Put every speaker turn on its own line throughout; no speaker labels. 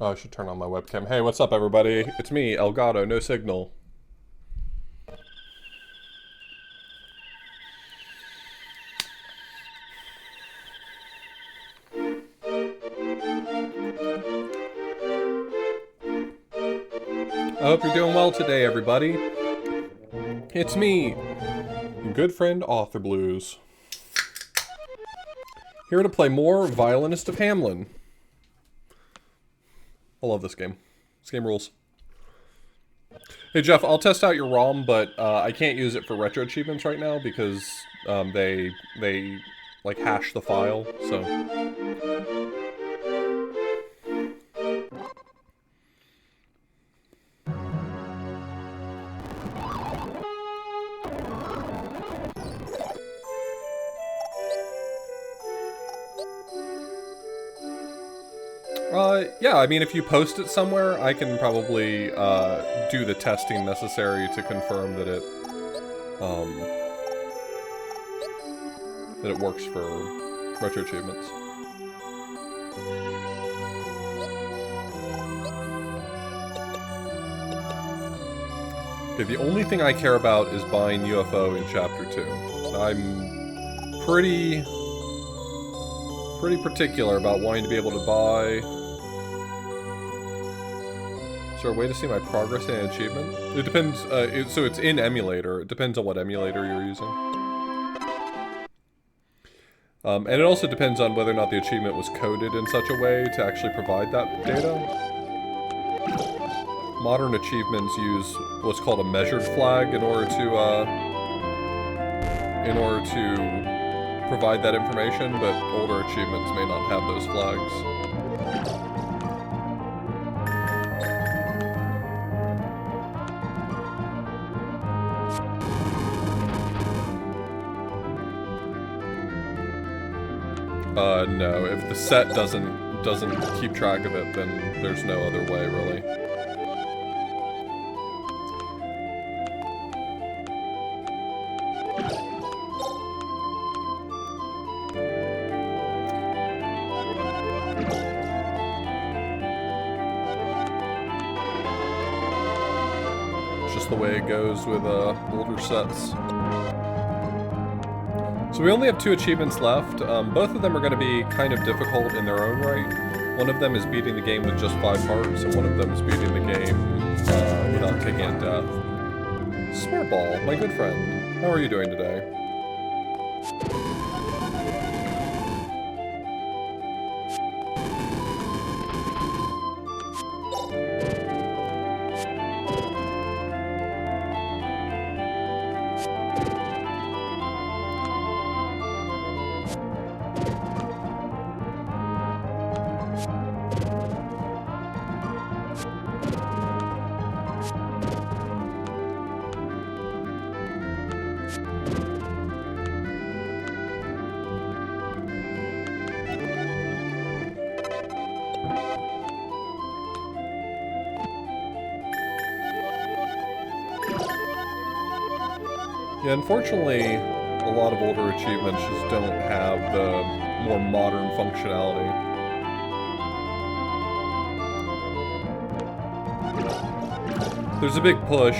Oh, I should turn on my webcam. Hey, what's up, everybody? It's me, Elgato, no signal. I hope you're doing well today, everybody. It's me, good friend Author Blues. Here to play more Violinist of Hameln. I love this game. This game rules. Hey Jeff, I'll test out your ROM, but I can't use it for retro achievements right now because they like hash the file. So yeah, I mean, if you post it somewhere, I can probably do the testing necessary to confirm that it works for retro achievements. Okay, the only thing I care about is buying UFO in Chapter 2. I'm pretty particular about wanting to be able to buy. Is there a way to see my progress in an achievement? It depends, so it's in emulator. It depends on what emulator you're using. And it also depends on whether or not the achievement was coded in such a way to actually provide that data. Modern achievements use what's called a measured flag in order to provide that information, but older achievements may not have those flags. No. If the set doesn't keep track of it, then there's no other way, really. It's just the way it goes with older sets. So we only have 2 achievements left. Both of them are going to be kind of difficult in their own right. One of them is beating the game with just 5 hearts, and one of them is beating the game without taking a death. Smartball, my good friend. How are you doing today? Yeah, unfortunately, a lot of older achievements just don't have the more modern functionality. There's a big push.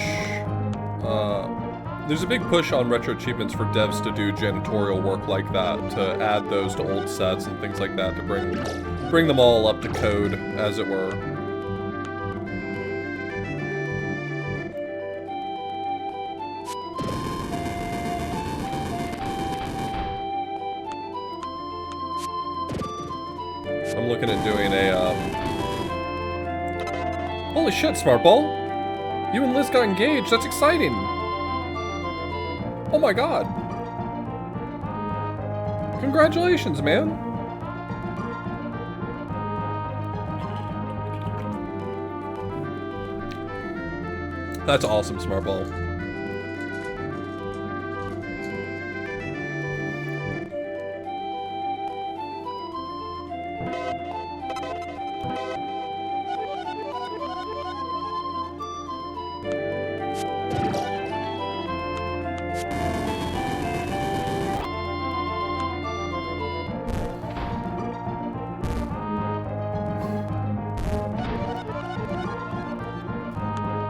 There's a big push on retro achievements for devs to do janitorial work like that, to add those to old sets and things like that, to bring them all up to code, as it were. I'm looking at doing a, Holy shit, Smartball! You and Liz got engaged, that's exciting! Oh my god! Congratulations, man! That's awesome, Smartball.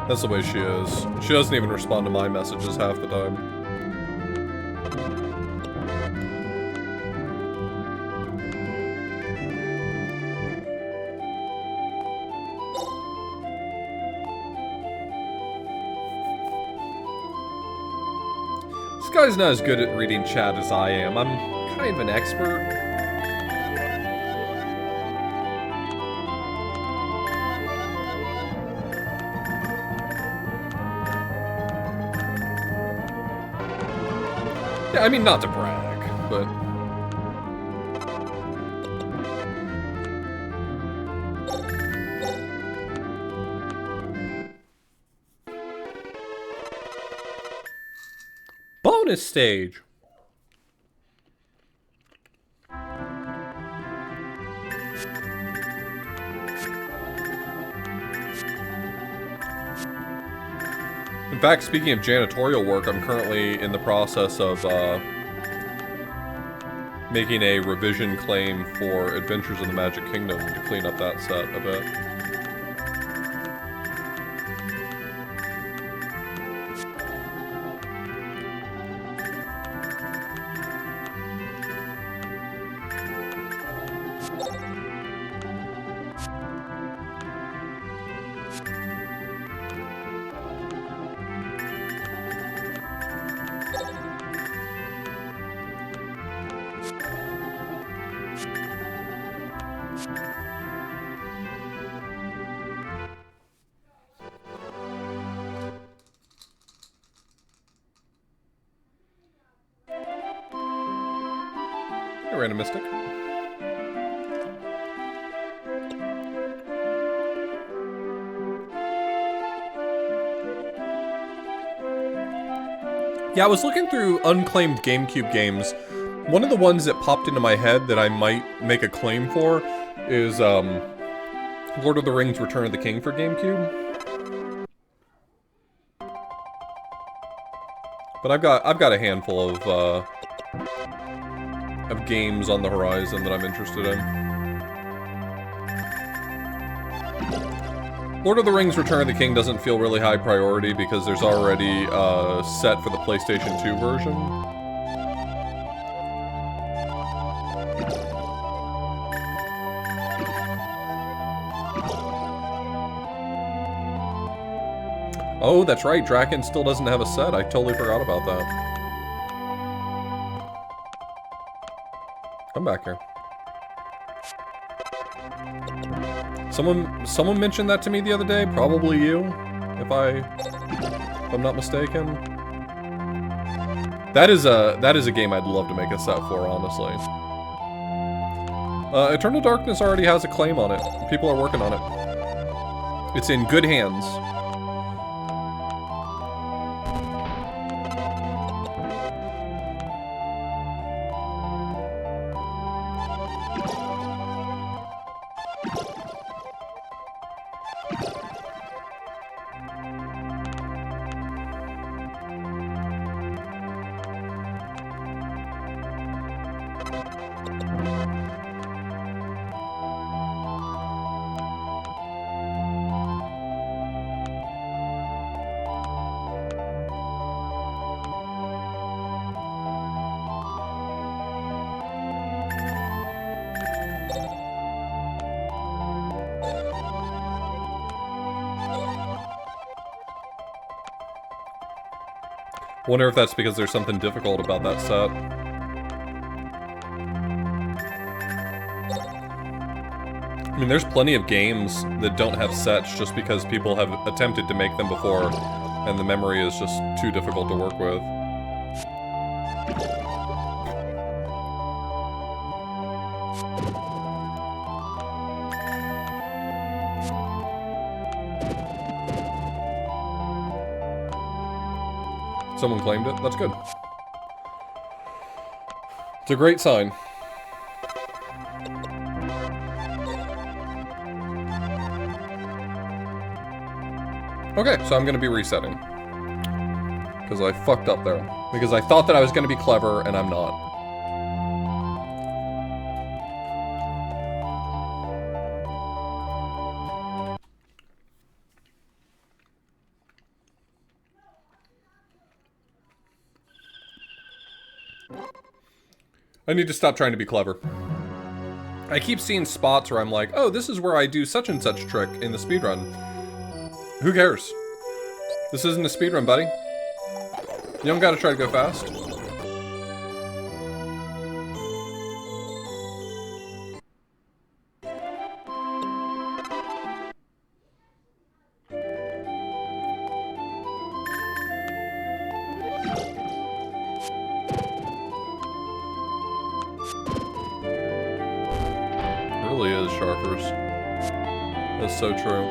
That's the way she is. She doesn't even respond to my messages half the time. This guy's not as good at reading chat as I am. I'm kind of an expert. Yeah, I mean, not to brag, but... Bonus stage! In fact, speaking of janitorial work, I'm currently in the process of, making a revision claim for Adventures in the Magic Kingdom to clean up that set a bit. Hey, Random Mystic. Yeah, I was looking through unclaimed GameCube games. One of the ones that popped into my head that I might make a claim for is, Lord of the Rings Return of the King for GameCube. But I've got a handful of games on the horizon that I'm interested in. Lord of the Rings Return of the King doesn't feel really high priority because there's already a set for the PlayStation 2 version. Oh, that's right, Draken still doesn't have a set. I totally forgot about that. Come back here. Someone mentioned that to me the other day, probably you, if I'm not mistaken. That is a game I'd love to make a set for, honestly. Eternal Darkness already has a claim on it. People are working on it. It's in good hands. Wonder if that's because there's something difficult about that set. I mean, there's plenty of games that don't have sets just because people have attempted to make them before, and the memory is just too difficult to work with. Someone claimed it. That's good. It's a great sign. Okay, so I'm gonna be resetting. Because I fucked up there. Because I thought that I was gonna be clever, and I'm not. I need to stop trying to be clever. I keep seeing spots where I'm like, oh, this is where I do such and such trick in the speedrun. Who cares? This isn't a speedrun, buddy. You don't gotta try to go fast. It really is, Sharpers. That's so true.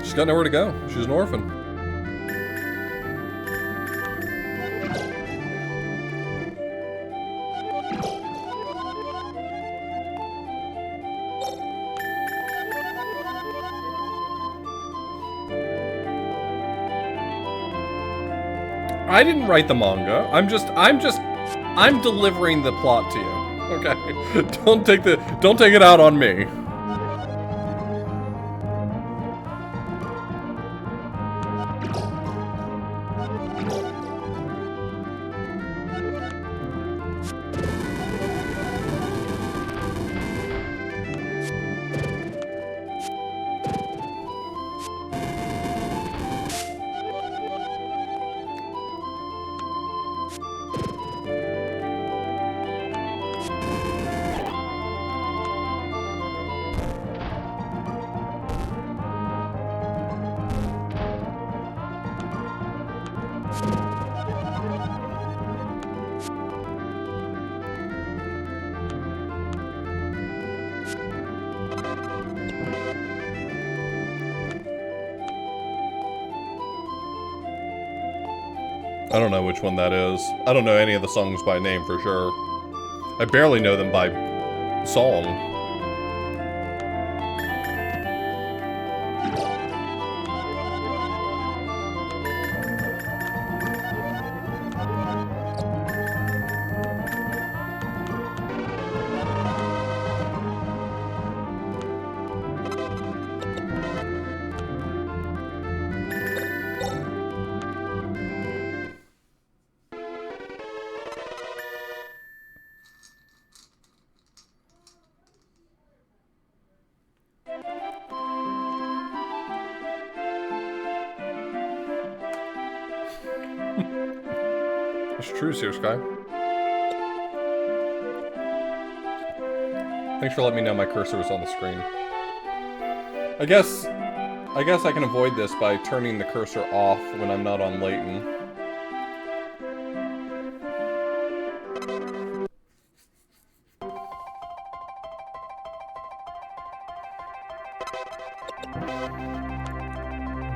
She's got nowhere to go. She's an orphan. I didn't write the manga. I'm delivering the plot to you. Okay? Don't take it out on me. I don't know which one that is. I don't know any of the songs by name for sure. I barely know them by song. It's true, Seer Sky. Thanks for letting me know my cursor was on the screen. I guess I can avoid this by turning the cursor off when I'm not on Layton.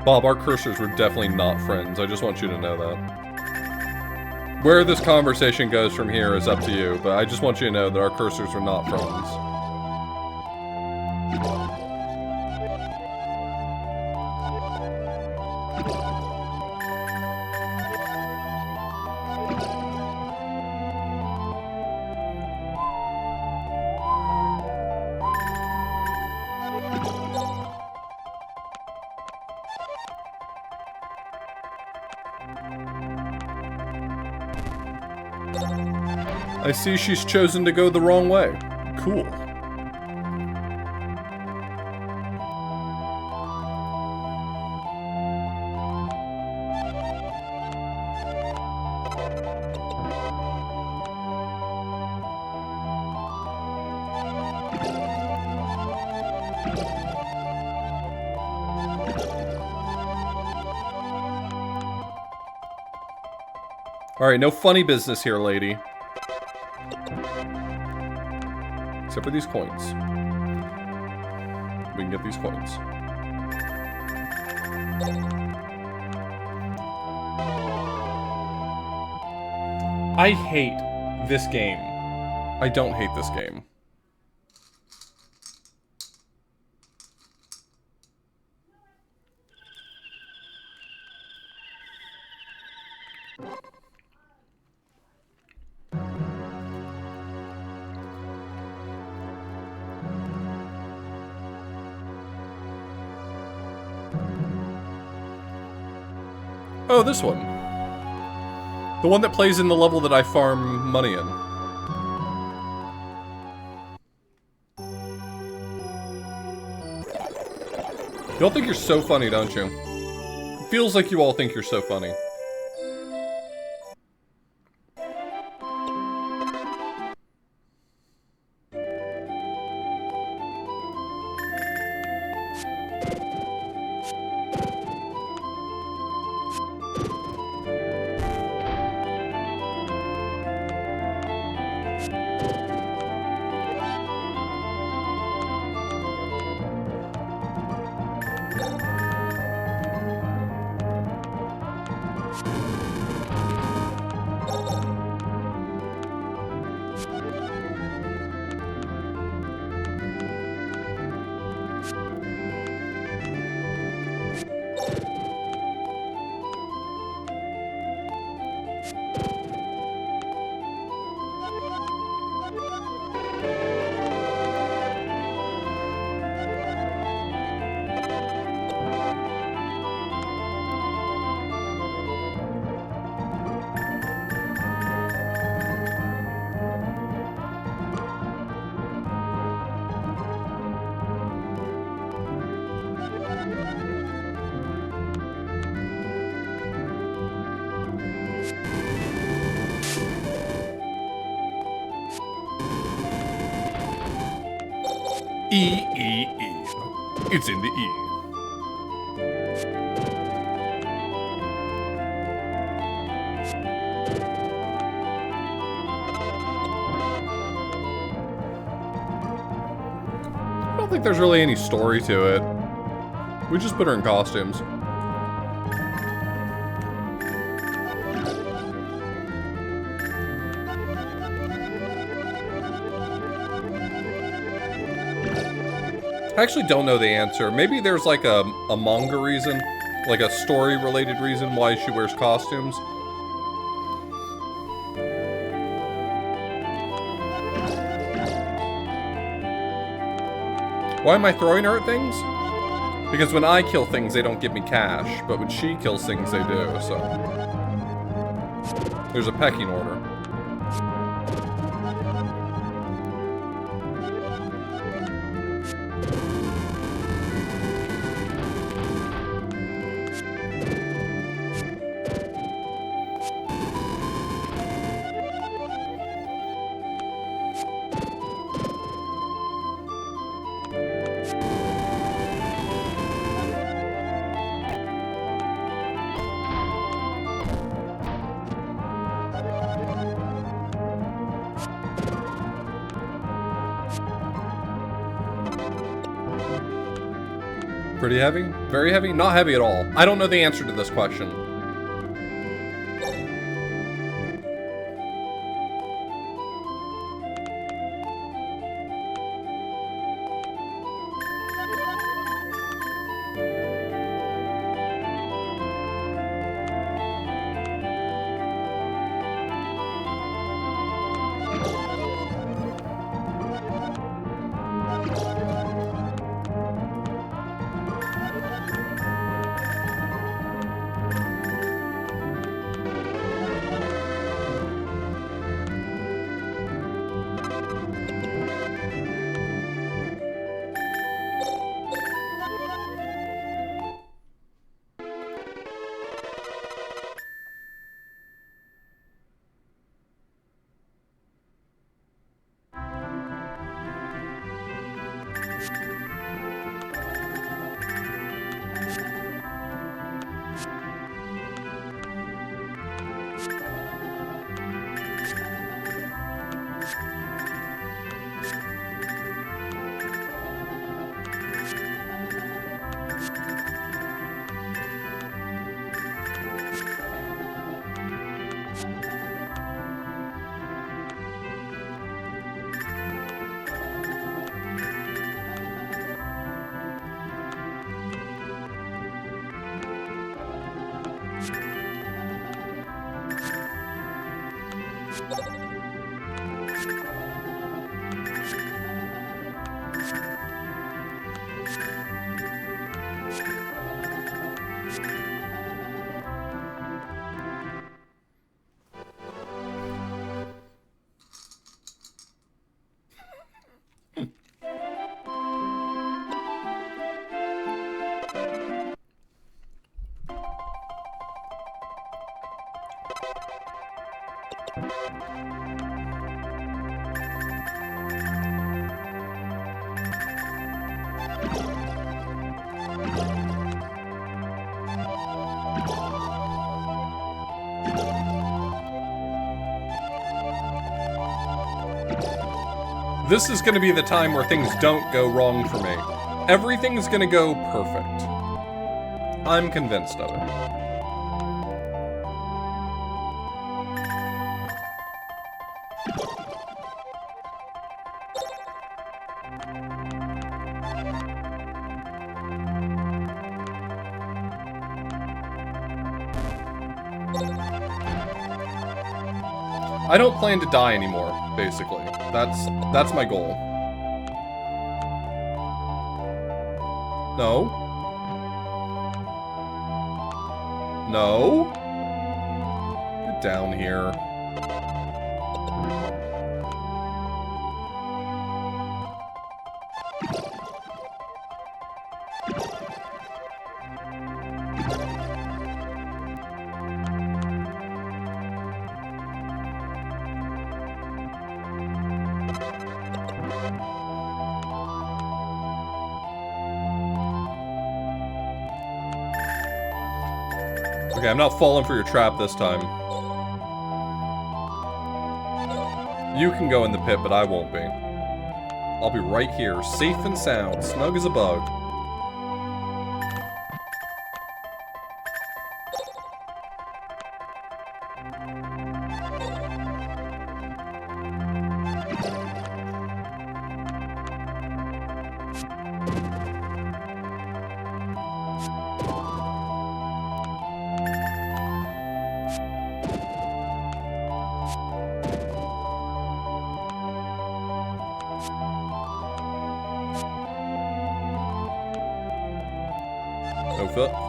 Bob, our cursors were definitely not friends. I just want you to know that. Where this conversation goes from here is up to you, but I just want you to know that our cursors are not friends. I see she's chosen to go the wrong way. Cool. Alright, no funny business here, lady. Except for these coins. We can get these coins. I hate this game. I don't hate this game. Oh, this one. The one that plays in the level that I farm money in. You all think you're so funny, don't you? It feels like you all think you're so funny. E, E, E. It's in the E. I don't think there's really any story to it. We just put her in costumes. I actually don't know the answer. Maybe there's like a manga reason, like a story-related reason why she wears costumes. Why am I throwing her at things? Because when I kill things, they don't give me cash, but when she kills things, they do, so... There's a pecking order. Pretty heavy? Very heavy? Not heavy at all. I don't know the answer to this question. This is going to be the time where things don't go wrong for me. Everything's going to go perfect. I'm convinced of it. I don't plan to die anymore, basically. That's my goal. No. No. Get down here. Okay, I'm not falling for your trap this time. You can go in the pit, but I won't be. I'll be right here, safe and sound, snug as a bug.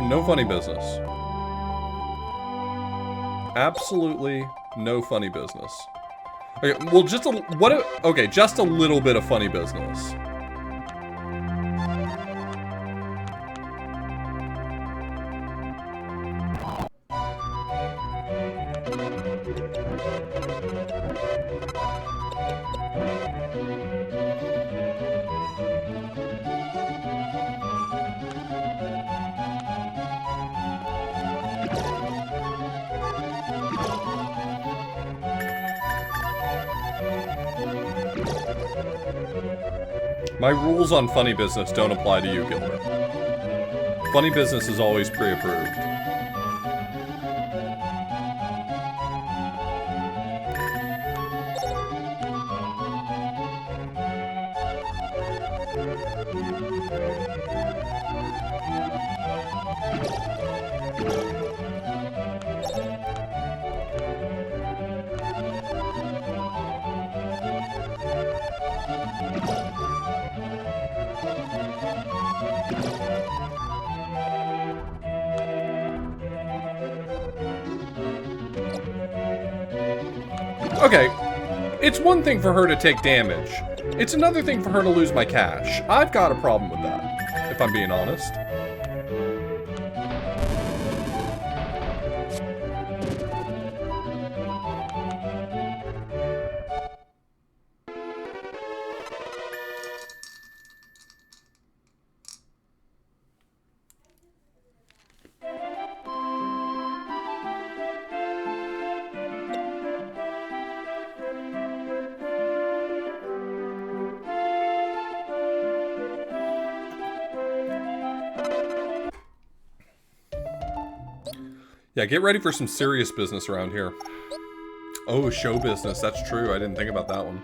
No funny business. Absolutely no funny business. Okay, well, just just a little bit of funny business. My rules on funny business don't apply to you, Gilbert. Funny business is always pre-approved. Okay, it's one thing for her to take damage. It's another thing for her to lose my cash. I've got a problem with that, if I'm being honest. Yeah, get ready for some serious business around here. Oh, show business. That's true. I didn't think about that one.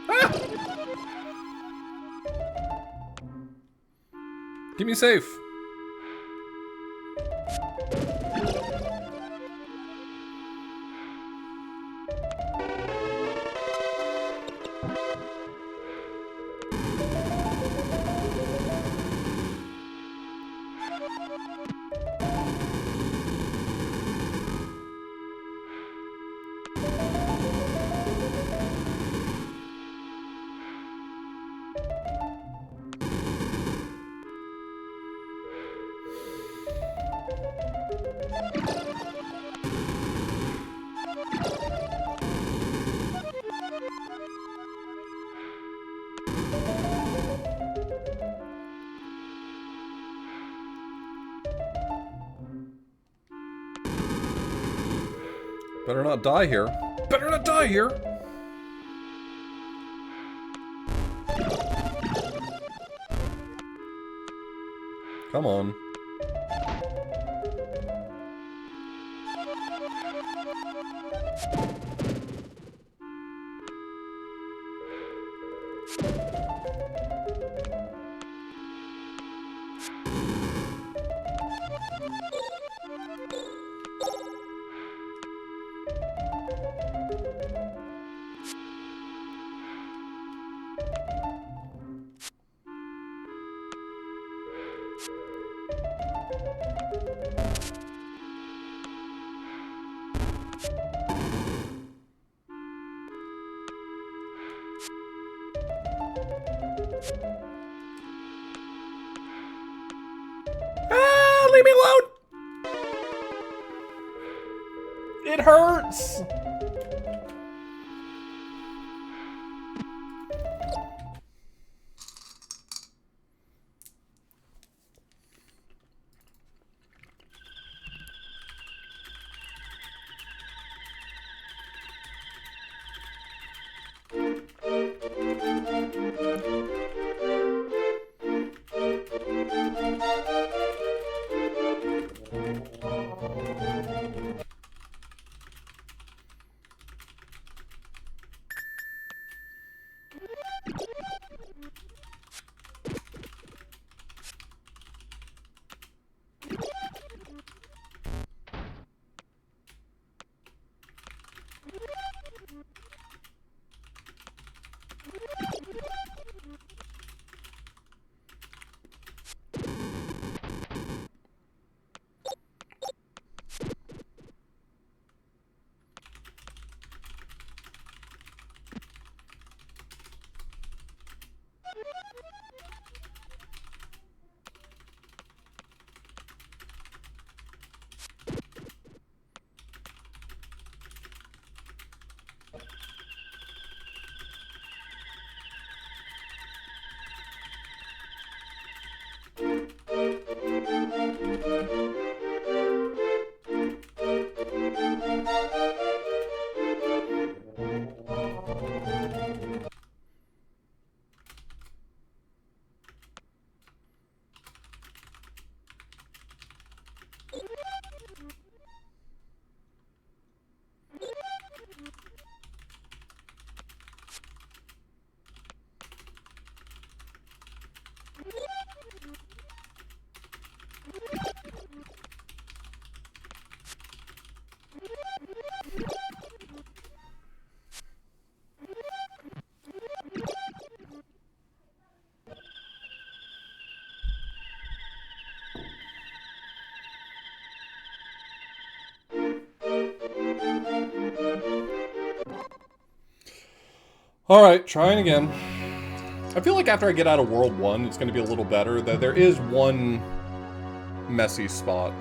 Ah! Keep me safe. Better not die here. Better not die here! Come on. Ah, leave me alone! It hurts! Alright, trying again. I feel like after I get out of World 1, it's going to be a little better. There is one messy spot.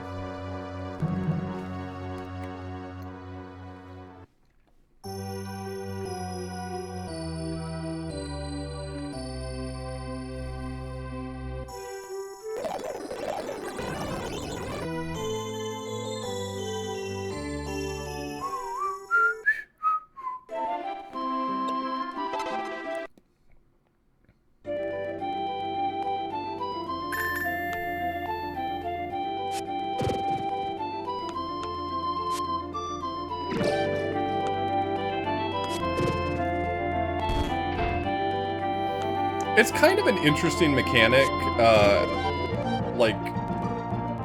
It's kind of an interesting mechanic, like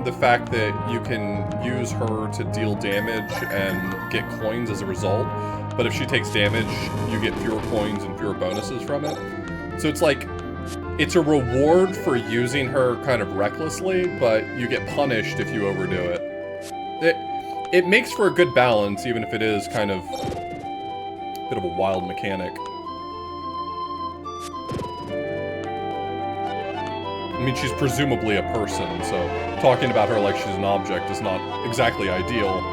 the fact that you can use her to deal damage and get coins as a result, but if she takes damage, you get fewer coins and fewer bonuses from it. So it's like, it's a reward for using her kind of recklessly, but you get punished if you overdo it. It makes for a good balance, even if it is kind of a bit of a wild mechanic. I mean, she's presumably a person, so talking about her like she's an object is not exactly ideal.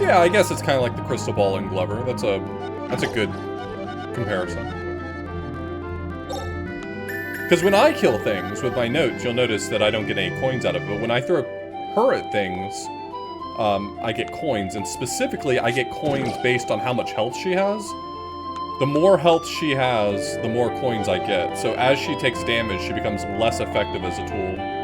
Yeah, I guess it's kind of like the crystal ball in Glover. That's a good comparison. Because when I kill things with my notes, you'll notice that I don't get any coins out of it. But when I throw her at things, I get coins. And specifically, I get coins based on how much health she has. The more health she has, the more coins I get. So as she takes damage, she becomes less effective as a tool.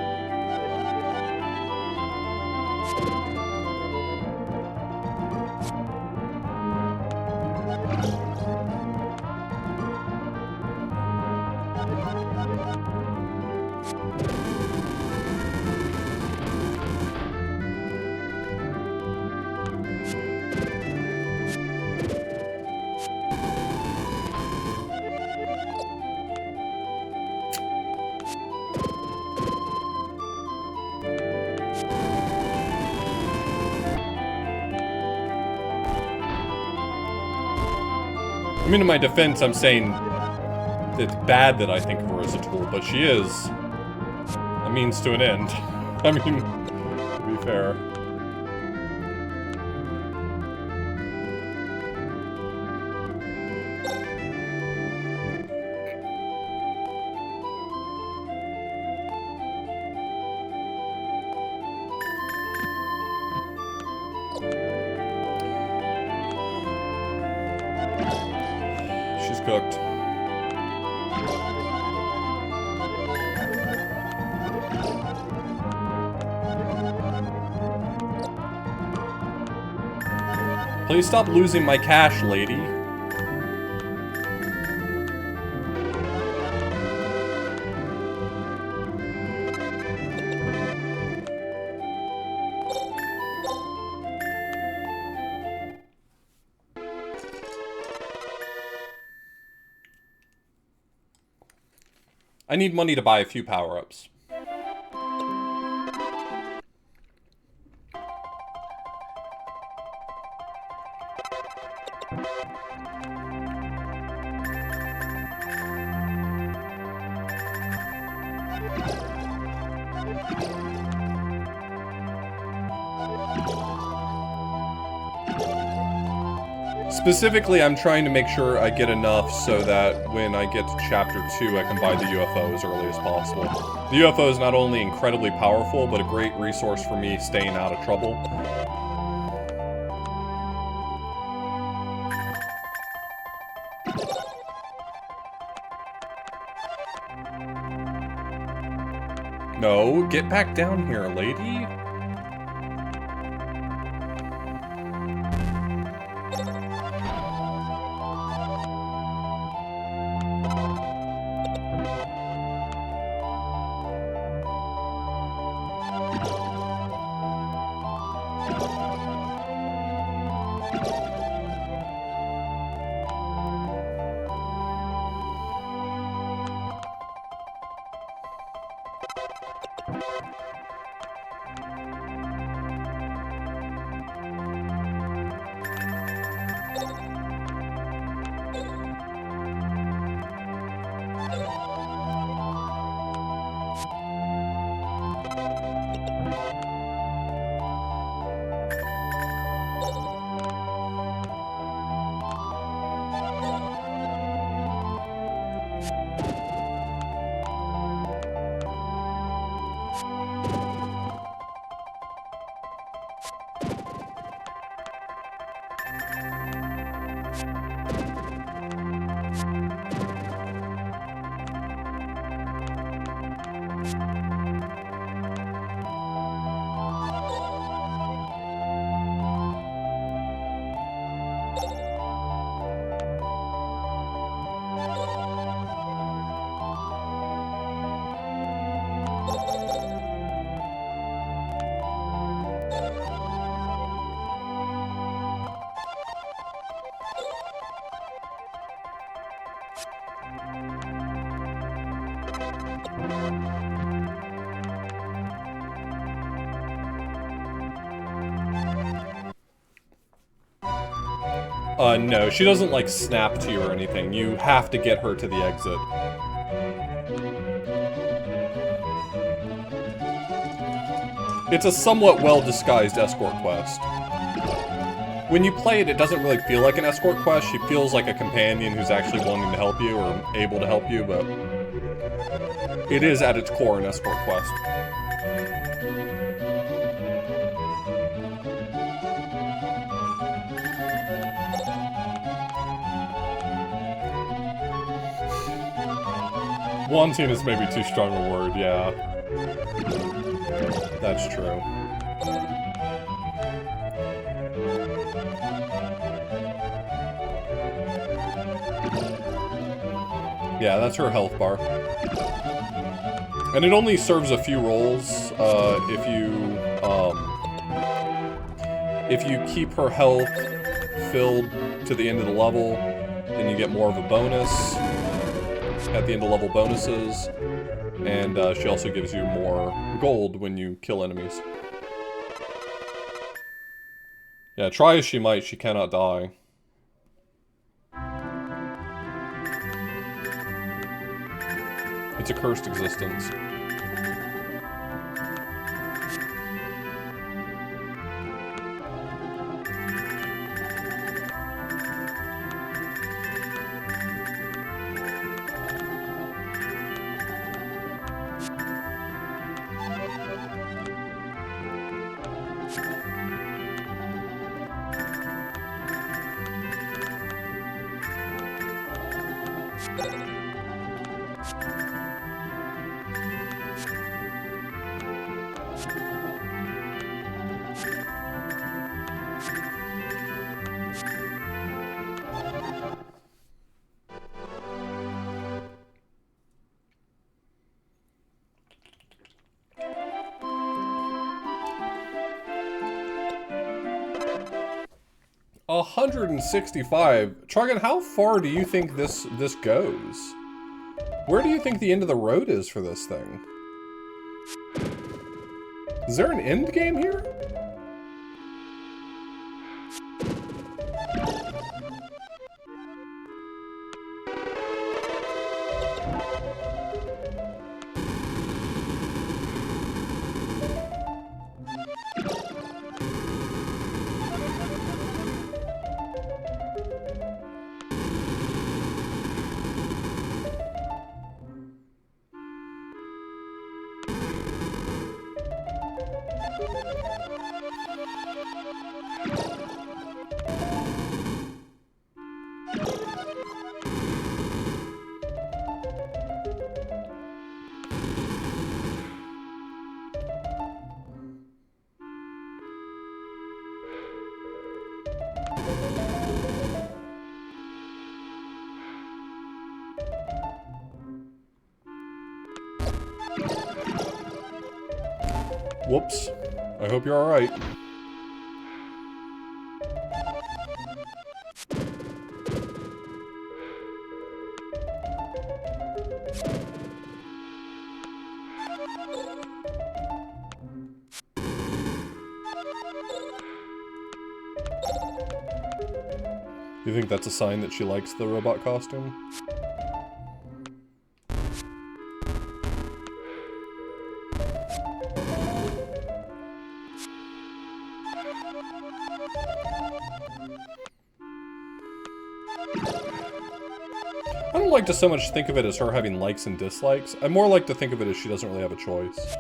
I mean, in my defense, I'm saying it's bad that I think of her as a tool, but she is a means to an end. I mean, to be fair. She's cooked. Please stop losing my cash, lady. I need money to buy a few power-ups. Specifically, I'm trying to make sure I get enough so that when I get to Chapter 2, I can buy the UFO as early as possible. The UFO is not only incredibly powerful, but a great resource for me staying out of trouble. No, get back down here, lady. No, she doesn't, like, snap to you or anything. You have to get her to the exit. It's a somewhat well-disguised escort quest. when you play it, it doesn't really feel like an escort quest. She feels like a companion who's actually wanting to help you or able to help you, but it is at its core an escort quest. Wanting is maybe too strong a word, yeah. That's true. Yeah, that's her health bar. And it only serves a few roles, if you keep her health filled to the end of the level, then you get more of a bonus at the end of level bonuses, and she also gives you more gold when you kill enemies. Yeah, try as she might, she cannot die. It's a cursed existence. $165. Trogan, how far do you think this goes? Where do you think the end of the road is for this thing? Is there an end game here? Whoops. I hope you're alright. You think that's a sign that she likes the robot costume? I don't like to so much think of it as her having likes and dislikes. I more like to think of it as she doesn't really have a choice.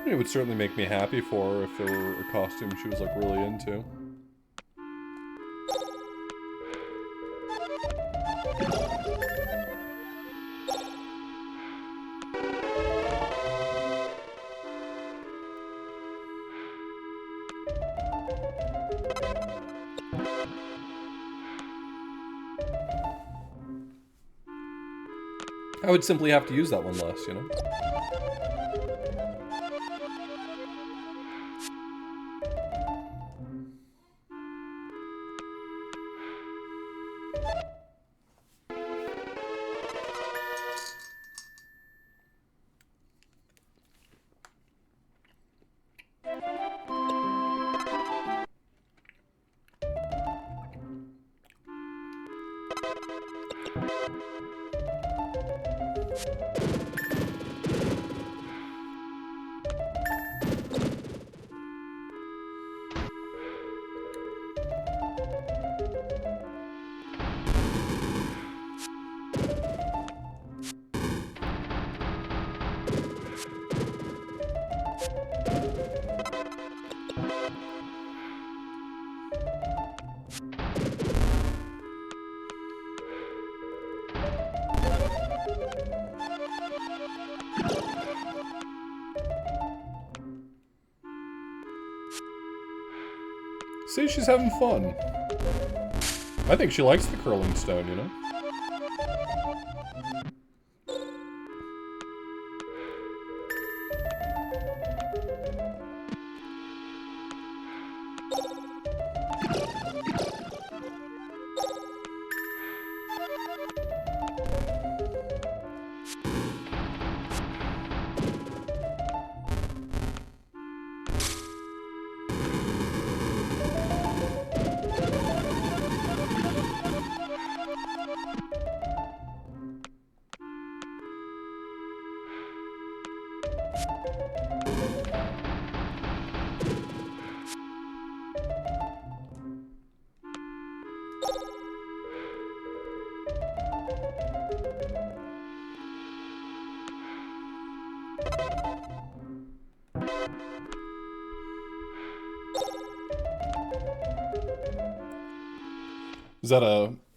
It would certainly make me happy for her if there were a costume she was like really into. I would simply have to use that one less, you know? See, she's having fun. I think she likes the curling stone, you know?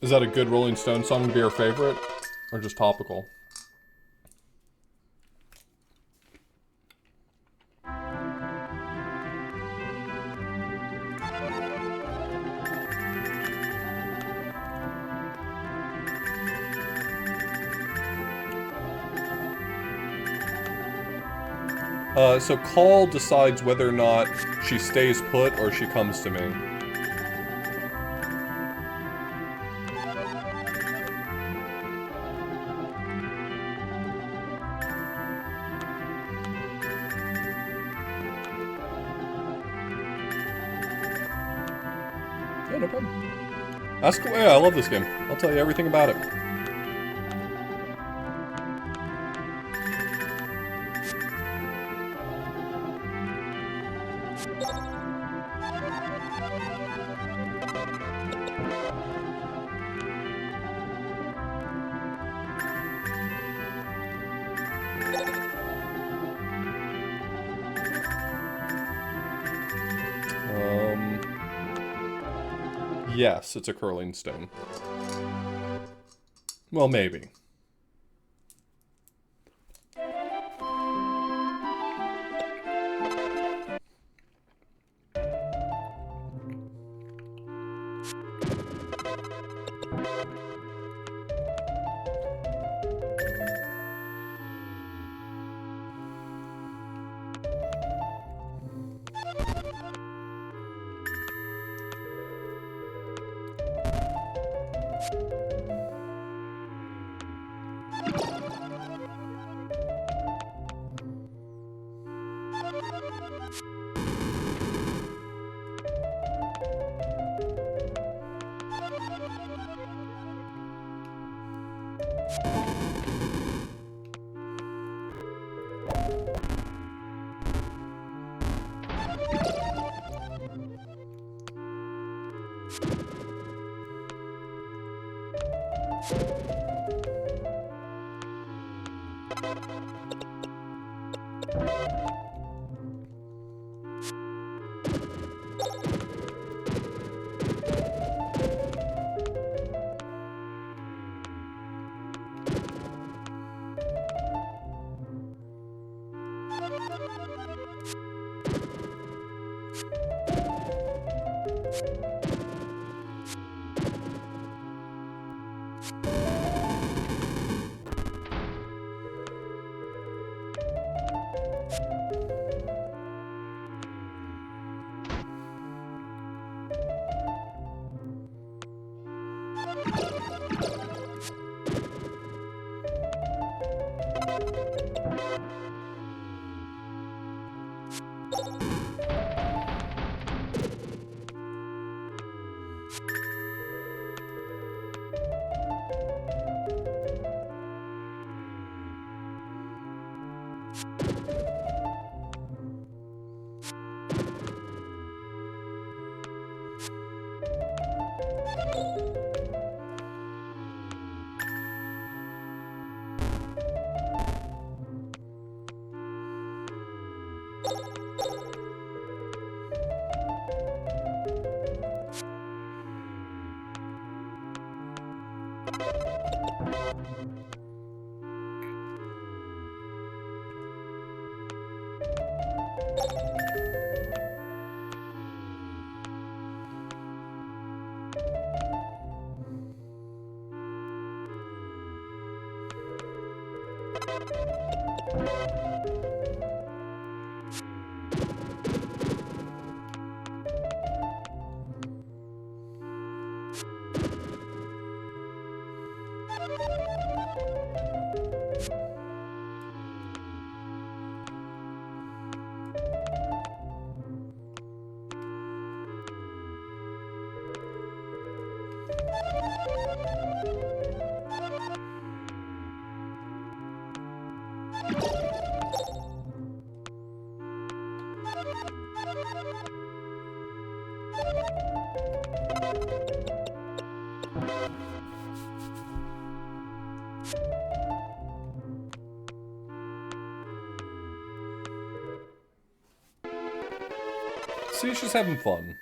Is that a good Rolling Stone song to be our favorite? Or just topical? So Call decides whether or not she stays put or she comes to me. Yeah, no problem. Ask away, I love this game. I'll tell you everything about it. Yes, it's a curling stone. Well, maybe. See, she's having fun.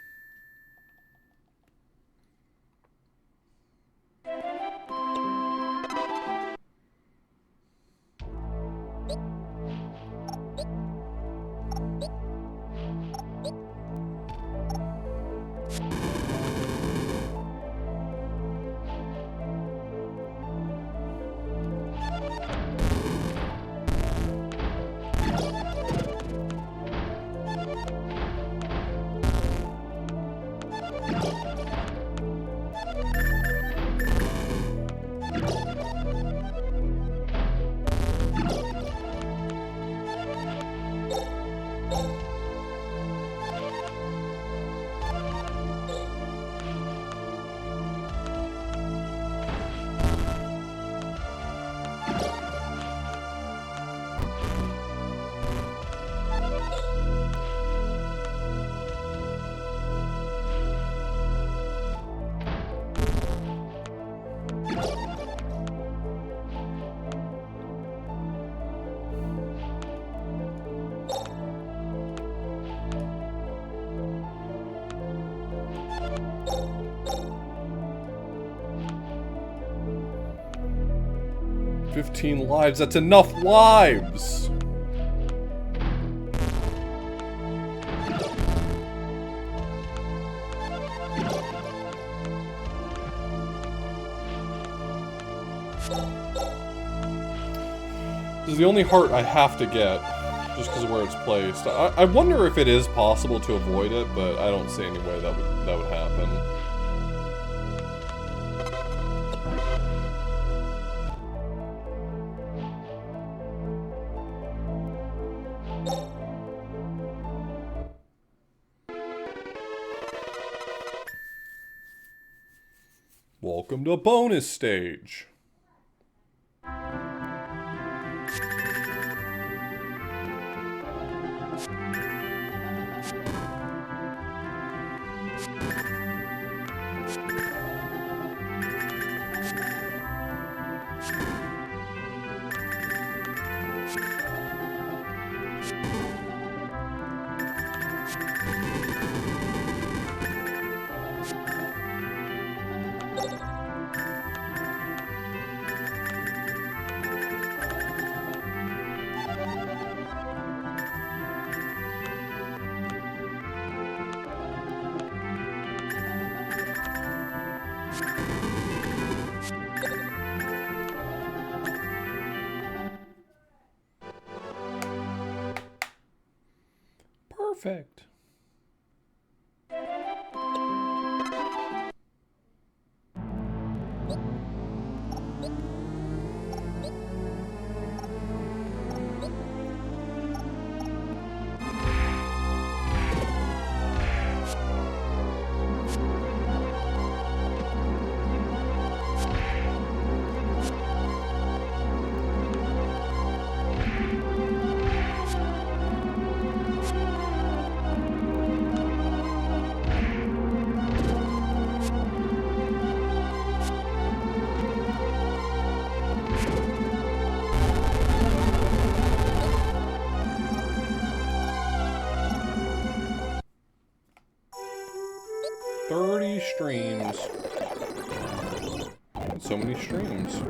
"15 lives, that's enough lives!" This is the only heart I have to get, just because of where it's placed. I wonder if it is possible to avoid it, but I don't see any way that would happen. Welcome to bonus stage. Perfect. 30 streams. So many streams.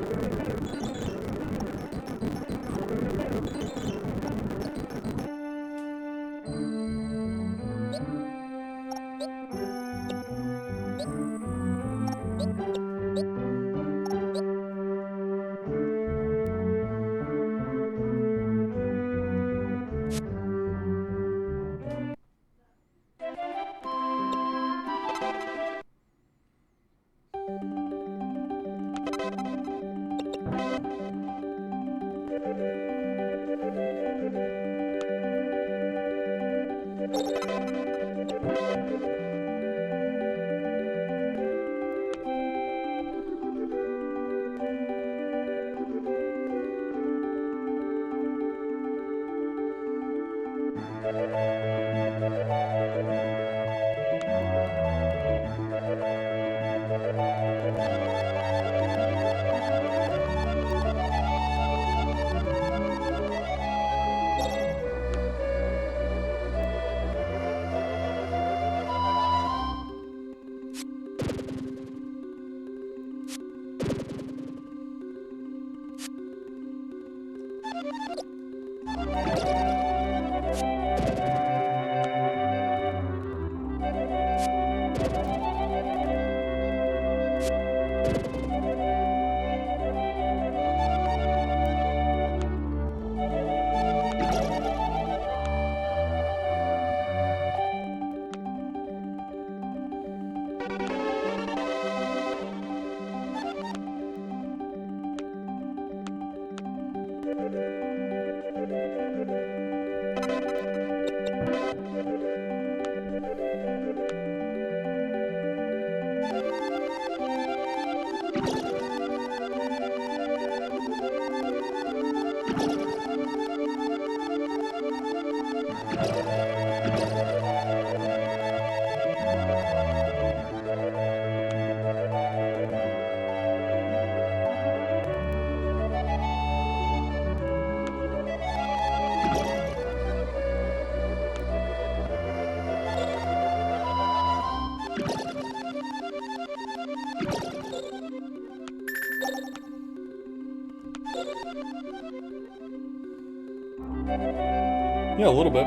Yeah, a little bit.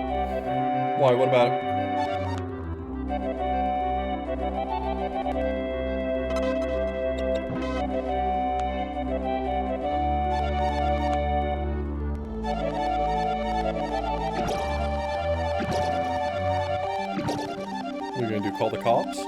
Why, what about it? We're gonna do call the cops?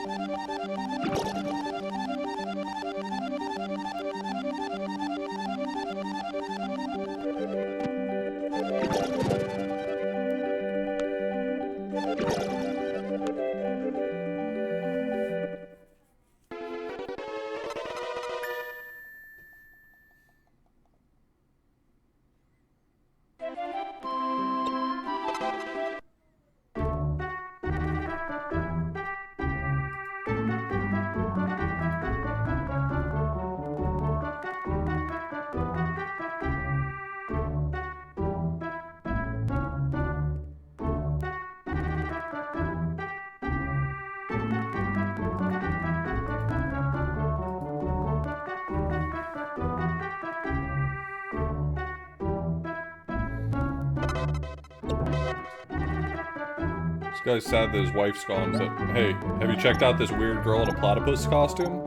This guy's sad that his wife's gone, but hey, have you checked out this weird girl in a platypus costume?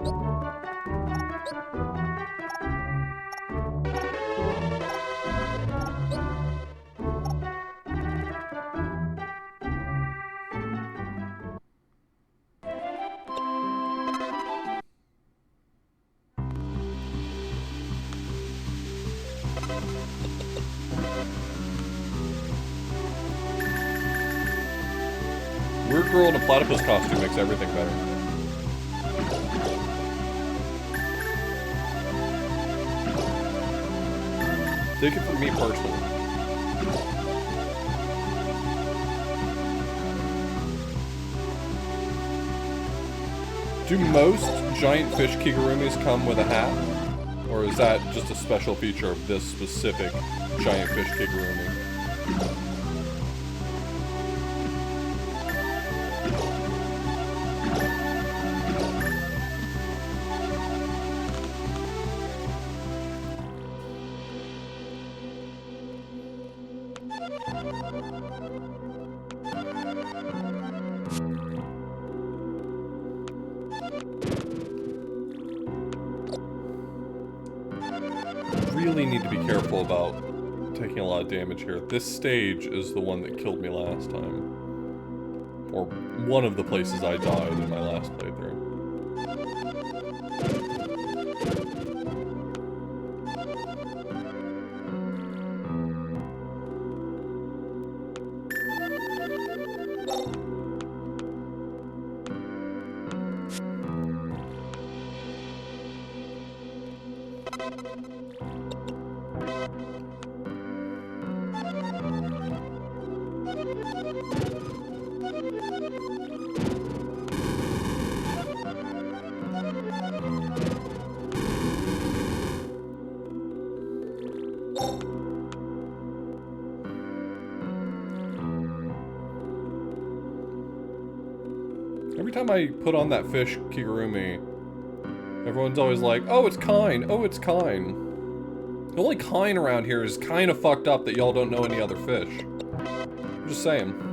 Weird girl in a platypus costume makes everything better. Take it from me personally. Do most giant fish kigurumis come with a hat? Or is that just a special feature of this specific giant fish kigurumi? really need to be careful about taking a lot of damage here. This stage is the one that killed me last time. Or one of the places I died in my last playthrough. Every time I put on that fish Kigurumi, everyone's always like, oh, it's Kine, oh, it's Kine. The only Kine around here is kind of fucked up that y'all don't know any other fish. I'm just saying.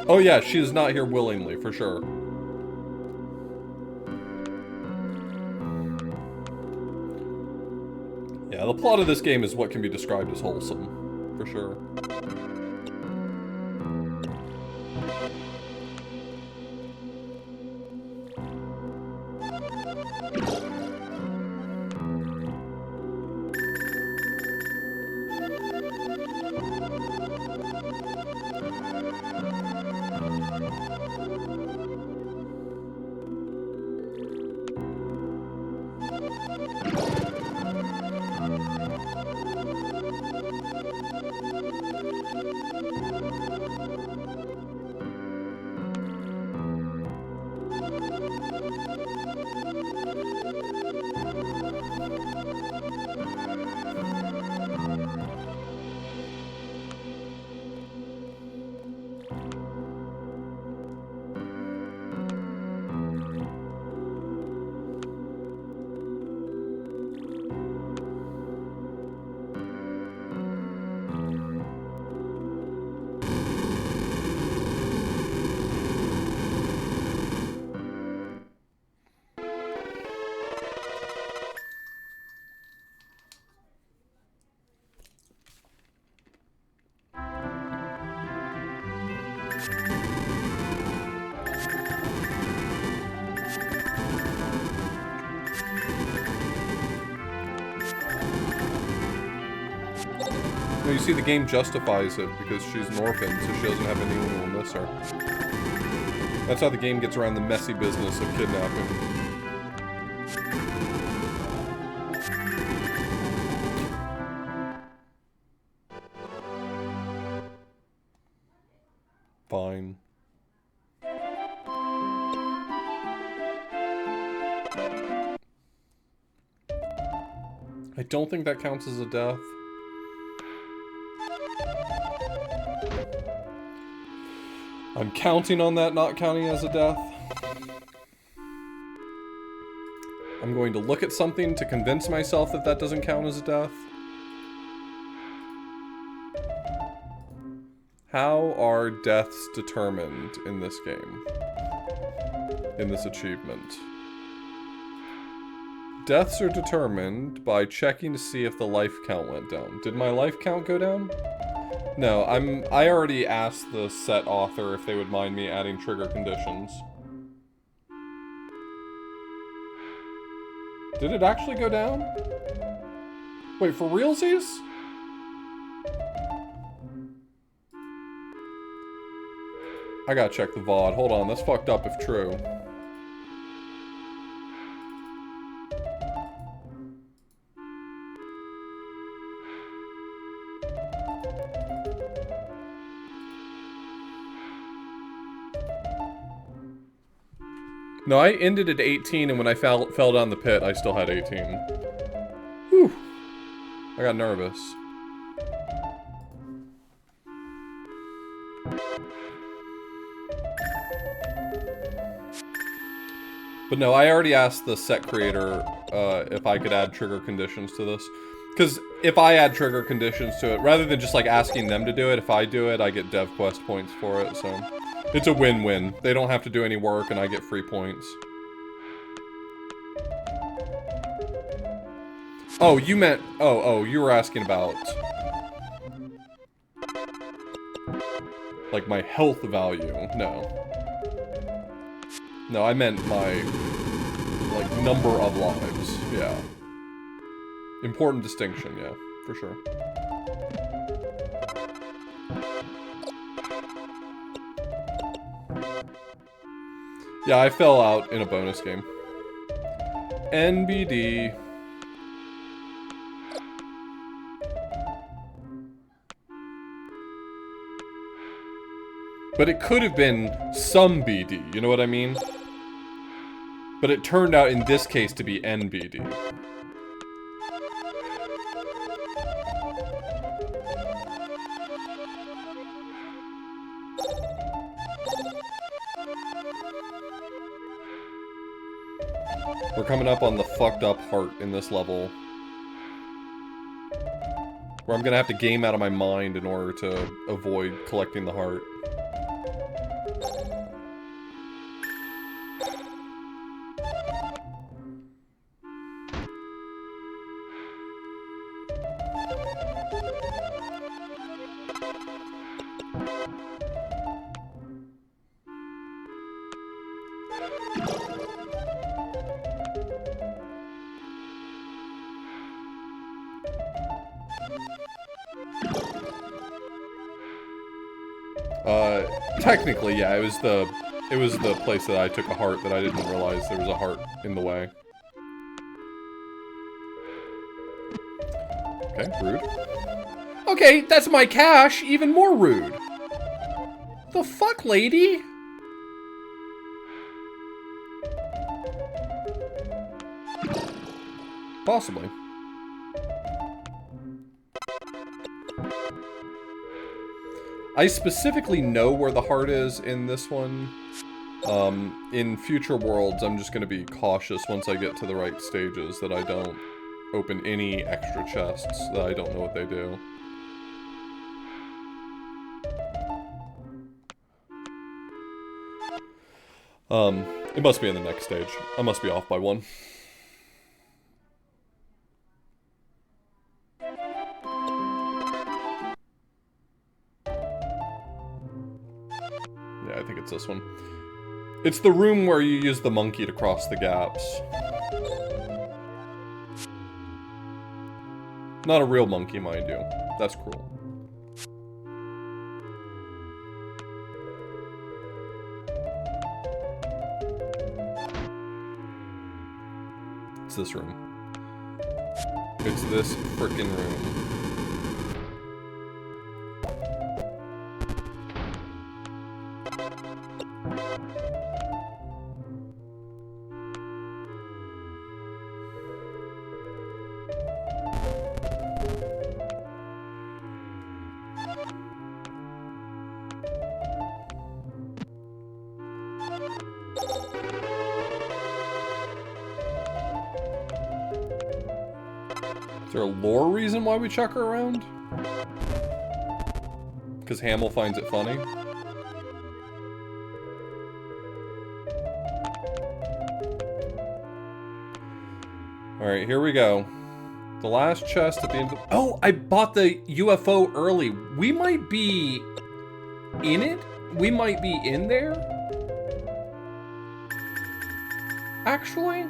Oh yeah, she is not here willingly, for sure. Yeah, the plot of this game is what can be described as wholesome, for sure. You see, the game justifies it because she's an orphan, so she doesn't have anyone who will miss her. That's how the game gets around the messy business of kidnapping. Fine. I don't think that counts as a death. I'm counting on that not counting as a death. I'm going to look at something to convince myself that that doesn't count as a death. How are deaths determined in this game? In this achievement? Deaths are determined by checking to see if the life count went down. Did my life count go down? No, I already asked the set author if they would mind me adding trigger conditions. Did it actually go down? Wait, for realsies? I gotta check the VOD. Hold on, that's fucked up if true. No, I ended at 18, and when I fell down the pit, I still had 18. Whew. I got nervous. But no, I already asked the set creator if I could add trigger conditions to this. Because if I add trigger conditions to it, rather than just like asking them to do it, if I do it, I get dev quest points for it, so... It's a win-win. They don't have to do any work, and I get free points. Oh, you meant... Oh, you were asking about... like, my health value. No. No, I meant my... like, number of lives. Yeah. Important distinction, yeah. For sure. Yeah, I fell out in a bonus game. NBD. But it could have been some BD, you know what I mean? But it turned out in this case to be NBD. We're coming up on the fucked up heart in this level. Where I'm gonna have to game out of my mind in order to avoid collecting the heart. Technically, yeah, it was the place that I took a heart that I didn't realize there was a heart in the way. Okay, rude. Okay, that's my cash, even more rude. The fuck, lady? Possibly. I specifically know where the heart is in this one. In future worlds, I'm just going to be cautious once I get to the right stages that I don't open any extra chests that I don't know what they do. It must be in the next stage. I must be off by one. Yeah, I think it's this one. It's the room where you use the monkey to cross the gaps. Not a real monkey, mind you. That's cruel. It's this room. It's this frickin' room. Is there a lore reason why we chuck her around? Because Hameln finds it funny? Alright, here we go. The last chest at the end of the... Oh, I bought the UFO early. We might be in it? We might be in there? Actually?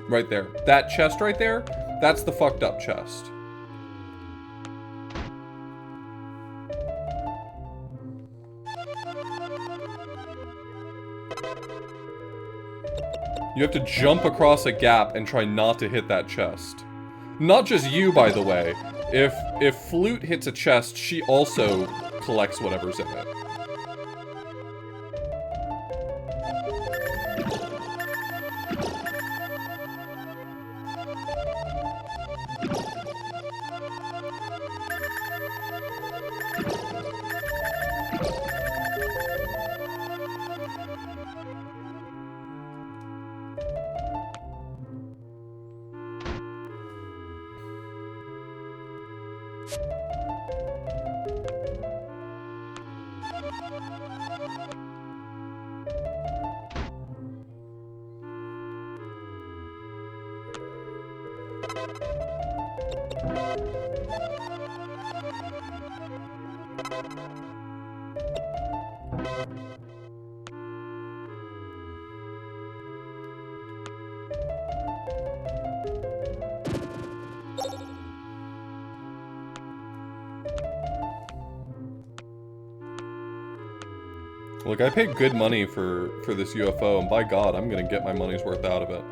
Right there. That chest right there, that's the fucked up chest. You have to jump across a gap and try not to hit that chest. Not just you, by the way. If Flute hits a chest, she also collects whatever's in it. Look, I paid good money for this UFO, and by God, I'm gonna get my money's worth out of it.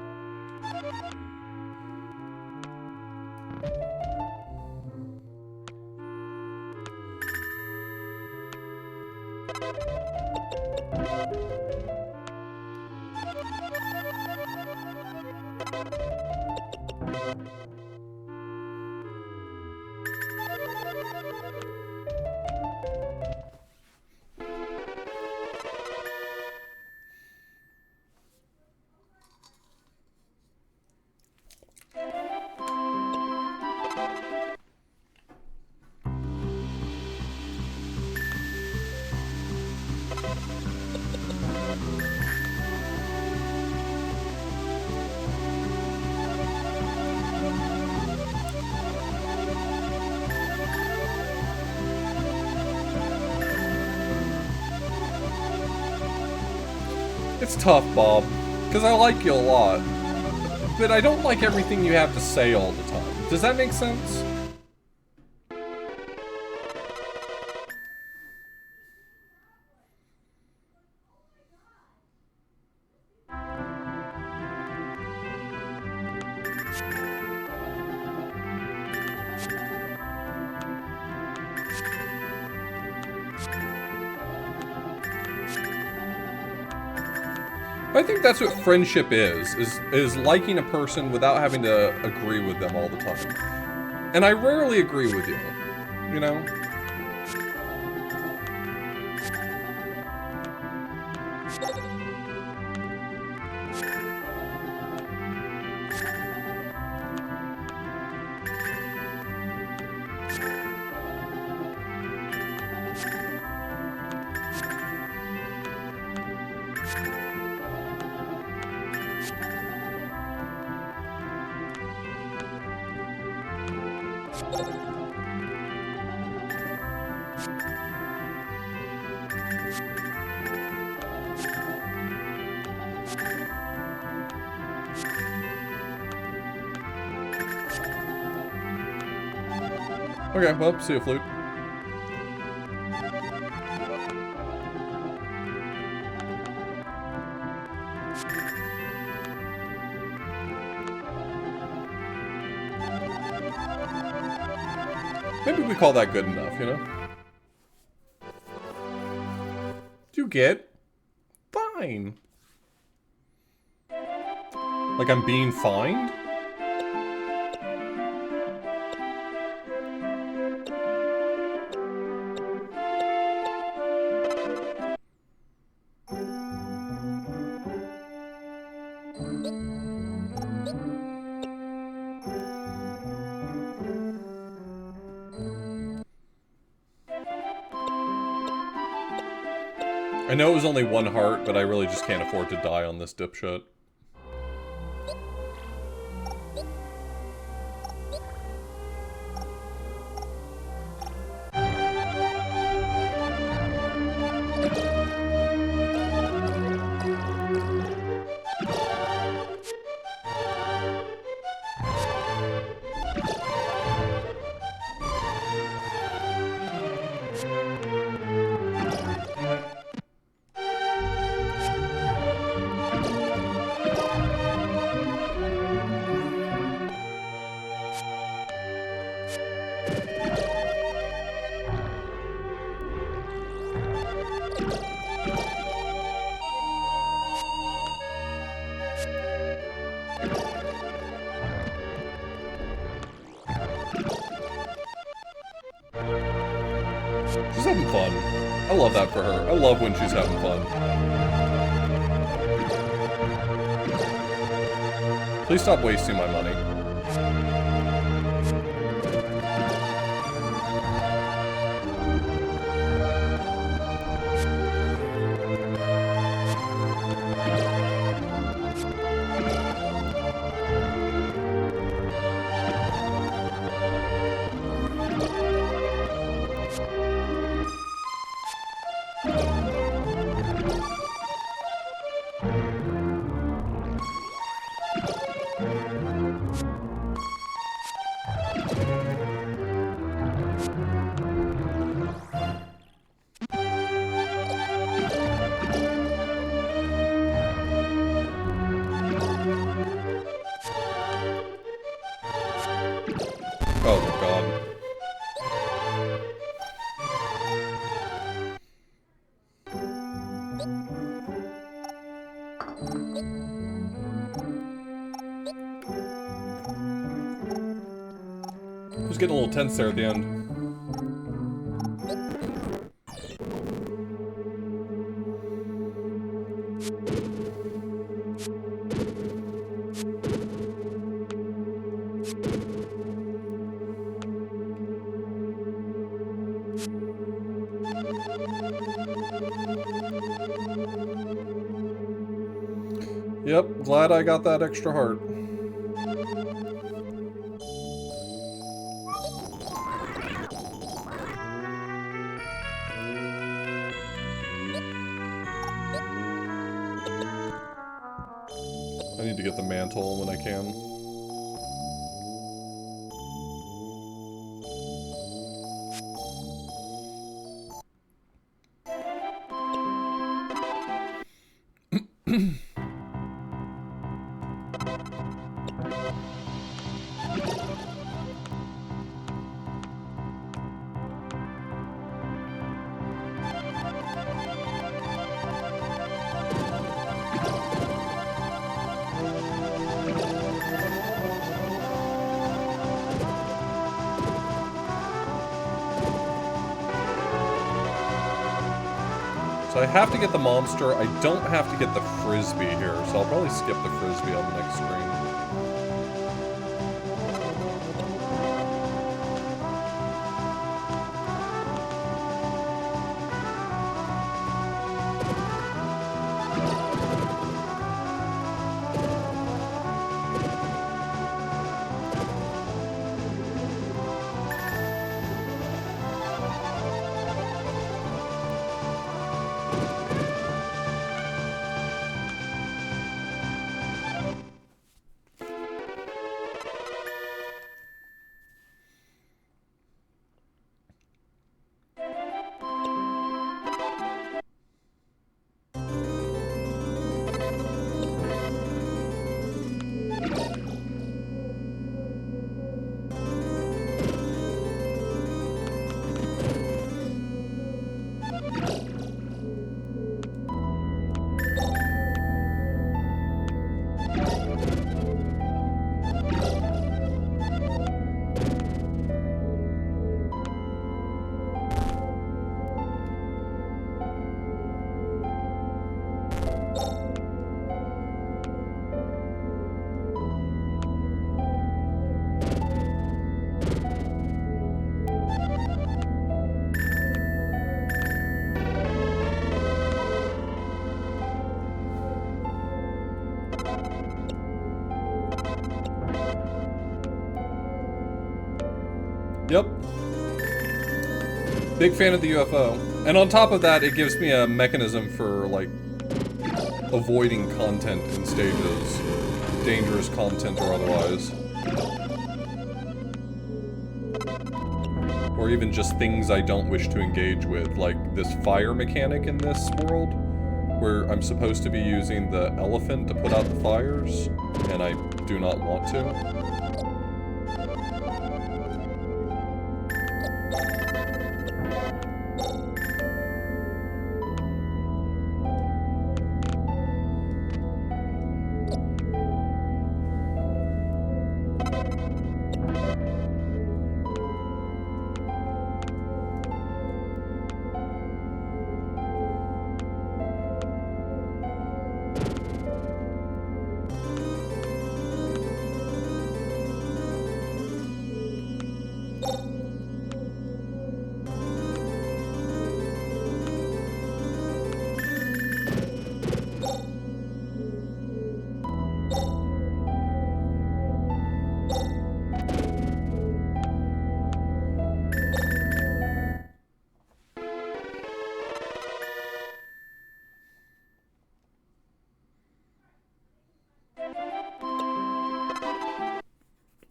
It's tough, Bob, because I like you a lot, but I don't like everything you have to say all the time. Does that make sense? I think that's what friendship is liking a person without having to agree with them all the time. And I rarely agree with you, you know? Okay, well, see you, Flute. Maybe we call that good enough, you know? Do you get? Fine. Like I'm being fined? I know it was only 1 heart, but I really just can't afford to die on this dipshit. She's having fun. I love that for her. I love when she's having fun. Please stop wasting my money. Oh my god. It was getting a little tense there at the end. Yep, glad I got that extra heart. I need to get the mantle when I can. So I have to get the monster. I don't have to get the frisbee here, so I'll probably skip the frisbee on the next screen. Yep. Big fan of the UFO. And on top of that, it gives me a mechanism for, like, avoiding content in stages. Dangerous content or otherwise. Or even just things I don't wish to engage with, like this fire mechanic in this world, where I'm supposed to be using the elephant to put out the fires, and I do not want to.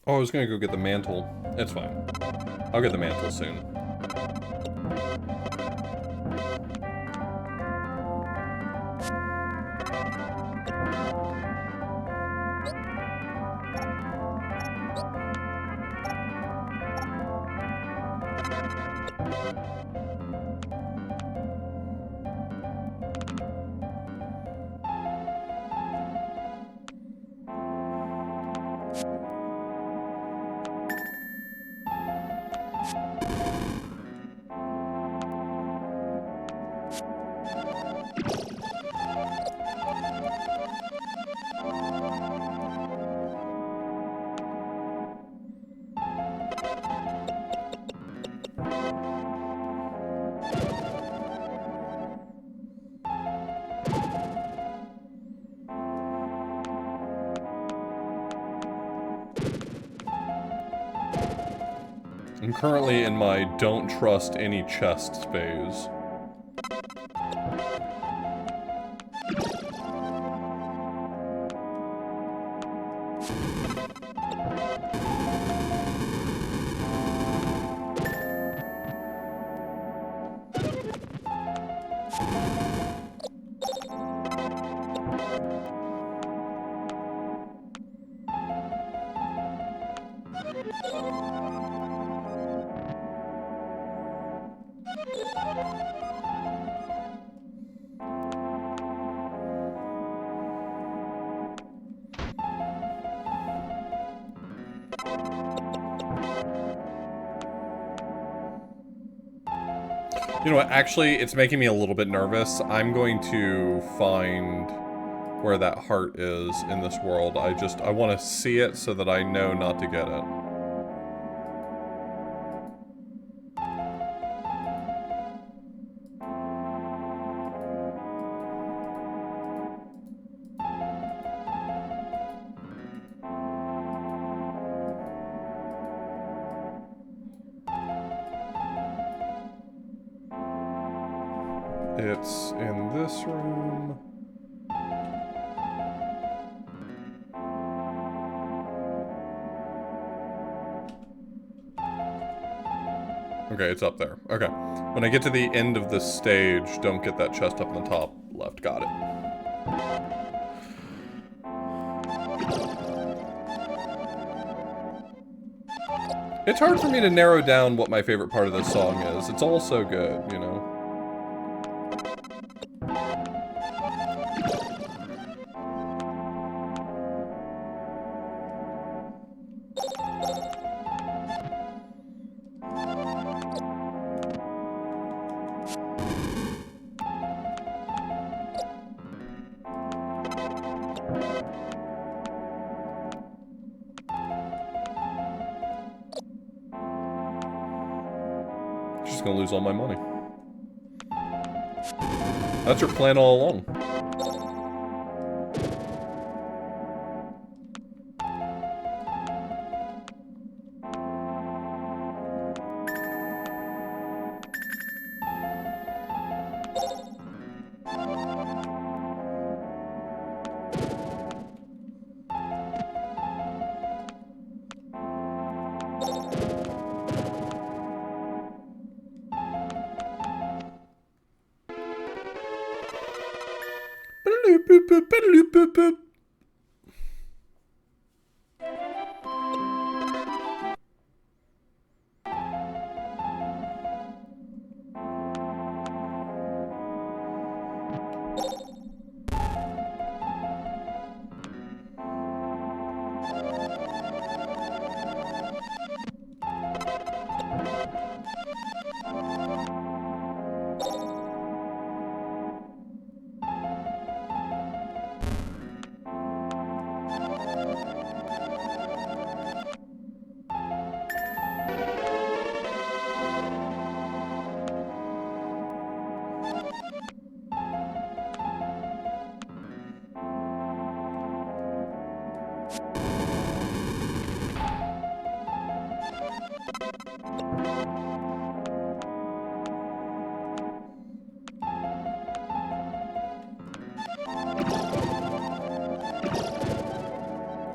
Oh, I was gonna go get the mantle. It's fine. I'll get the mantle soon. I'm currently in my don't trust any chests phase. You know what, actually, it's making me a little bit nervous. I'm going to find where that heart is in this world. I want to see it so that I know not to get it. It's in this room. Okay, it's up there. Okay. When I get to the end of this stage, don't get that chest up in the top left. Got it. It's hard for me to narrow down what my favorite part of this song is. It's all so good, you know? Just gonna lose all my money. That's your plan all along.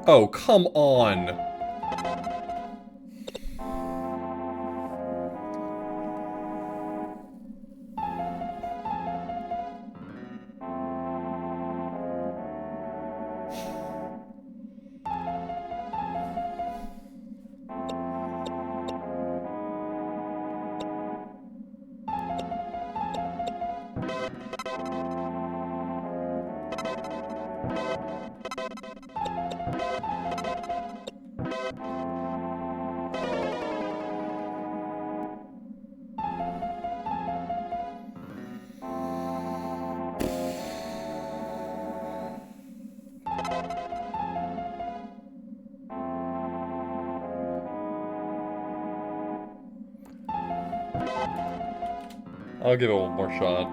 Oh, come on. I'll give it one more shot.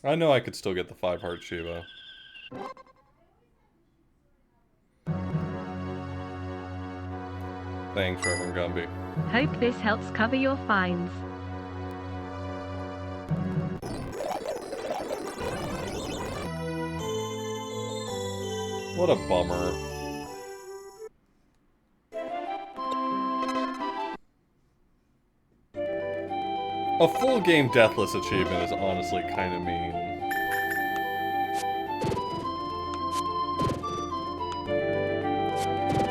I know I could still get the 5-heart Shiva. Thanks, Reverend Gumby.
Hope this helps cover your fines.
What a bummer. A full game Deathless achievement is honestly kind of mean.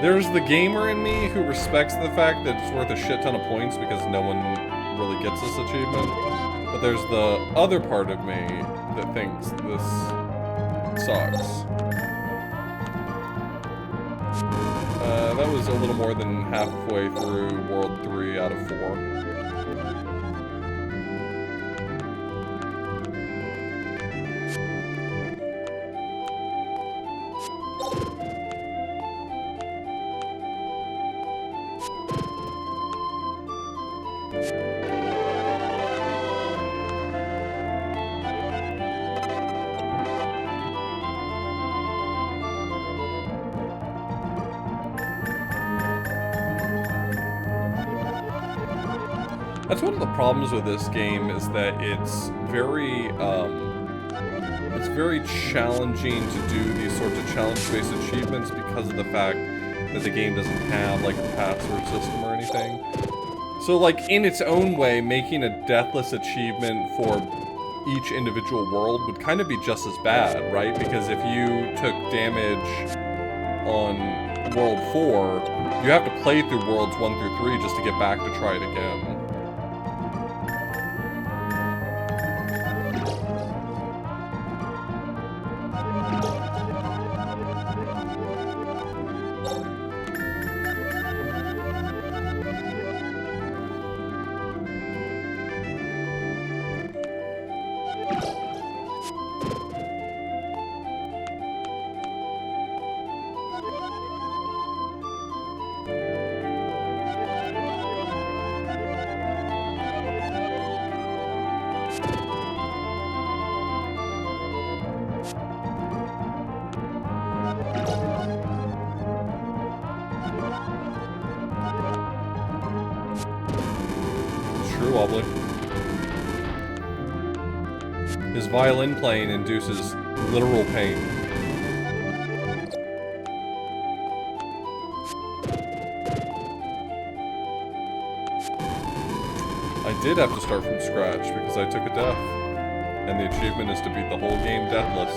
There's the gamer in me who respects the fact that it's worth a shit ton of points because no one really gets this achievement. But there's the other part of me that thinks this sucks. That was a little more than halfway through World 3 out of 4. That's one of the problems with this game, is that it's very challenging to do these sorts of challenge-based achievements because of the fact that the game doesn't have, like, a password system or anything. So, like, in its own way, making a Deathless achievement for each individual world would kind of be just as bad, right? Because if you took damage on World 4, you have to play through Worlds 1 through 3 just to get back to try it again. His violin playing induces literal pain. did have to start from scratch because I took a death. And the achievement is to beat the whole game deathless.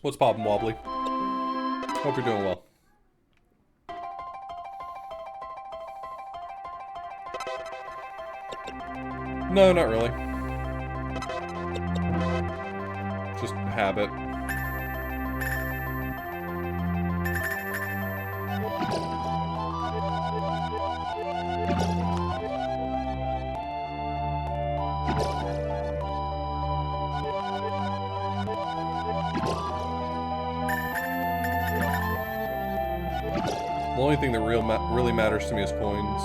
What's poppin', Wobbly? Hope you're doing well. No, not really. Just habit. The only thing that really matters to me is coins.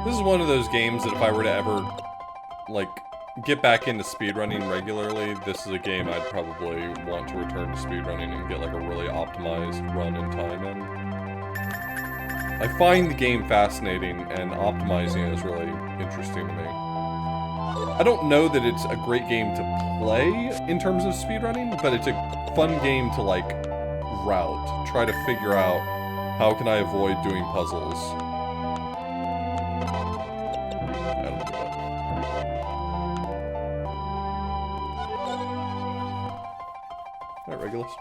This is one of those games that if I were to ever, like, get back into speedrunning regularly, this is a game I'd probably want to return to speedrunning and get, like, a really optimized run and time in. I find the game fascinating, and optimizing it is really interesting to me. I don't know that it's a great game to play in terms of speedrunning, but it's a fun game to, like, route. Try to figure out how can I avoid doing puzzles. Alright, Regulus.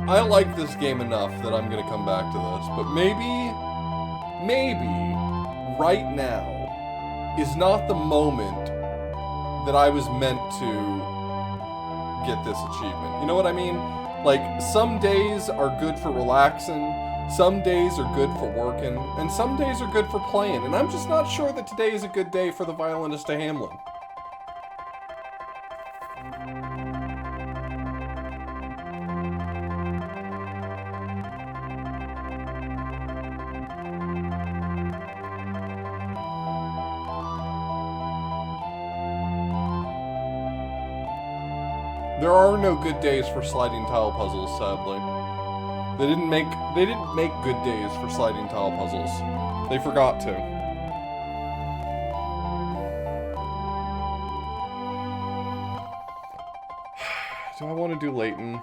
I like this game enough that I'm gonna come back to this, but maybe right now is not the moment that I was meant to get this achievement. You know what I mean? Like, some days are good for relaxing, some days are good for working, and some days are good for playing, and I'm just not sure that today is a good day for the Violinist of Hameln. There are no good days for sliding tile puzzles, sadly. They didn't make good days for sliding tile puzzles. They forgot to. Do I want to do Leighton?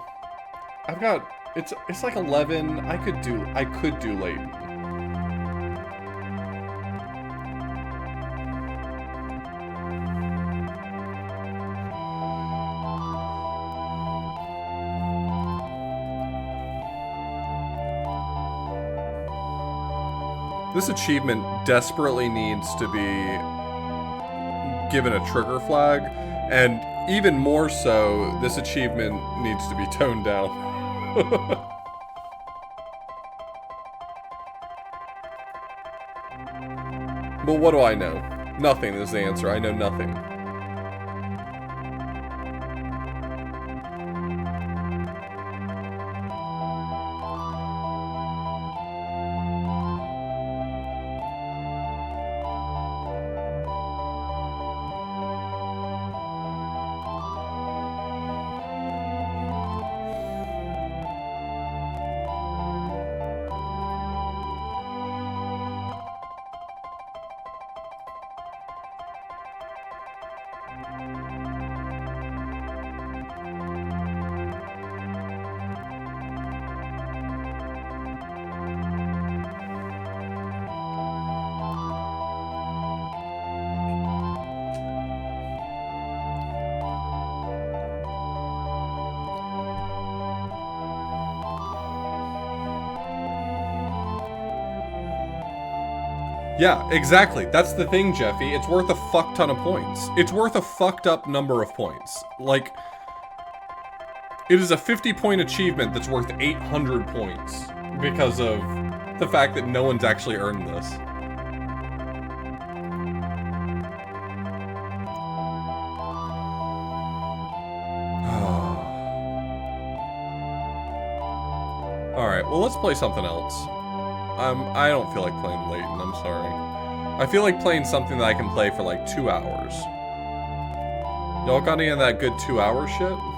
I've got it's like 11. I could do Leighton. This achievement desperately needs to be given a trigger flag, and even more so, this achievement needs to be toned down. Well, what do I know? Nothing is the answer. I know nothing. Yeah, exactly. That's the thing, Jeffy. It's worth a fuck ton of points. It's worth a fucked up number of points. Like, it is a 50-point achievement that's worth 800 points because of the fact that no one's actually earned this. Alright, well, let's play something else. I don't feel like playing Layton, I'm sorry. I feel like playing something that I can play for like 2 hours. Y'all got any of that good 2-hour shit?